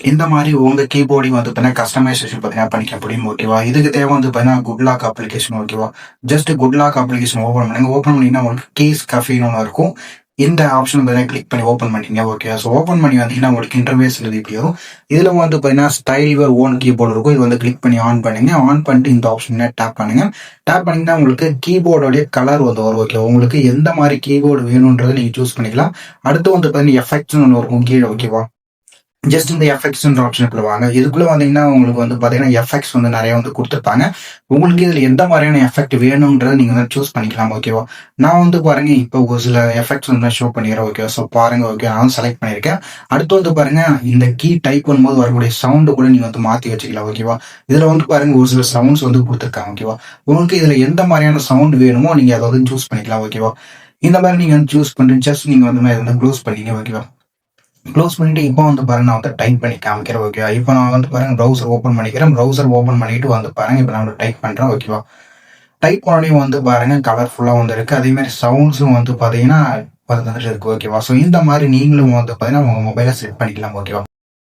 இந்த மாரி உங்க கீபோர்டையும் வந்து பார்த்தீங்கன்னா, கஸ்டமைசேஷன் பார்த்தீங்கன்னா பண்ணிக்க முடியும். ஓகேவா? இதுக்கு தேவை வந்து பார்த்தீங்கன்னா, குட் லாக் அப்ளிகேஷன் ஓகேவா? Just good lock application open பண்ணுங்க. ஓப்பன் பண்ணீங்கன்னா, உங்களுக்கு கீஸ் கஃபேன்னு ஒண்ணு இருக்கும். இந்த ஆப்ஷன் பார்த்தீங்கன்னா, கிளிக் பண்ணி ஓப்பன் பண்ணிட்டீங்க. ஓகேவா? ஸோ ஓப்பன் பண்ணி வந்தீங்கன்னா, உங்களுக்கு இன்டர்ஃபேஸ் இப்படி வரும். இதுல வந்து பார்த்தீங்கன்னா, ஸ்டைல் யுவர் ஓன் கீபோர்ட் இருக்கும். இது வந்து கிளிக் பண்ணி ஆன் பண்ணுங்க. ஆன் பண்ணிட்டு இந்த ஆப்ஷன டேப் பண்ணுங்க. டேப் பண்ணீங்கன்னா, உங்களுக்கு கீபோர்டோடைய கலர் வந்து வரும். ஓகேவா? உங்களுக்கு எந்த மாரி கீபோர்டு வேணும்ன்றத நீங்க சூஸ் பண்ணிக்கலாம். அடுத்து வந்து பார்த்தீங்கன்னா, எஃபெக்ட்ஸ்ன்னு ஒண்ணு இருக்கும் கீழ. ஓகேவா? ஜஸ்ட் இந்த எஃபெக்ட்ஸ்ன்ற ஆப்ஷனுக்குள்ள வாங்க. இதுக்குள்ள வந்தீங்கன்னா, உங்களுக்கு வந்து பார்த்தீங்கன்னா, எஃபெக்ட்ஸ் வந்து நெறைய வந்து குடுத்துருப்பாங்க. உங்களுக்கு இதுல எந்த மாரியான எஃபெக்ட் வேணும்ன்றத நீங்க வந்து சூஸ் பண்ணிக்கலாம். ஓகேவா? நான் வந்து பாருங்க, இப்போ ஒரு சில எஃபெக்ட்ஸ் வந்து நான் ஷோ பண்ணிக்கிறேன். ஓகேவா? ஸோ பாருங்க. ஓகே. நான் செலக்ட் பண்ணியிருக்கேன். அடுத்து வந்து பாருங்க, இந்த கீ டைப் பண்ணும்போது வரக்கூடிய சவுண்ட் கூட நீங்க வந்து மாத்தி வச்சுக்கலாம். ஓகேவா? இதுல வந்து பாருங்க, ஒரு சில சவுண்ட்ஸ் வந்து குடுத்துருக்காங்க. ஓகேவா? உங்களுக்கு இதுல எந்த மாரியான சவுண்ட் வேணுமோ நீங்க அத வந்து சூஸ் பண்ணிக்கலாம். ஓகேவா? இந்த மாரி நீங்க வந்து சூஸ் பண்ணிட்டு ஜஸ்ட் நீங்க வந்து இத வந்து க்ளோஸ் பண்ணீங்க. ஓகேவா? க்ளோஸ் பண்ணிட்டு இப்போ வந்து பாருங்க, நான் வந்து டைப் பண்ணி காமிக்கிறேன். ஓகேவா? இப்போ நான் வந்து பாருங்க ப்ரௌசர் ஓப்பன் பண்ணிக்கிறேன். ப்ரௌசர் ஓப்பன் பண்ணிட்டு வந்து பாருங்க, இப்போ நான் வந்து டைப் பண்றேன். ஓகேவா? டைப் பண்ணோனே வந்து பாருங்க கலர்ஃபுல்லா வந்து இருக்கு. அதே மாரி சவுண்ட்ஸும் வந்து பார்த்தீங்கன்னா வந்துட்டு இருக்கு. ஓகேவா? ஸோ இந்த மாரி நீங்களும் வந்து பார்த்தீங்கன்னா உங்க மொபைல செட் பண்ணிக்கலாம். ஓகேவா?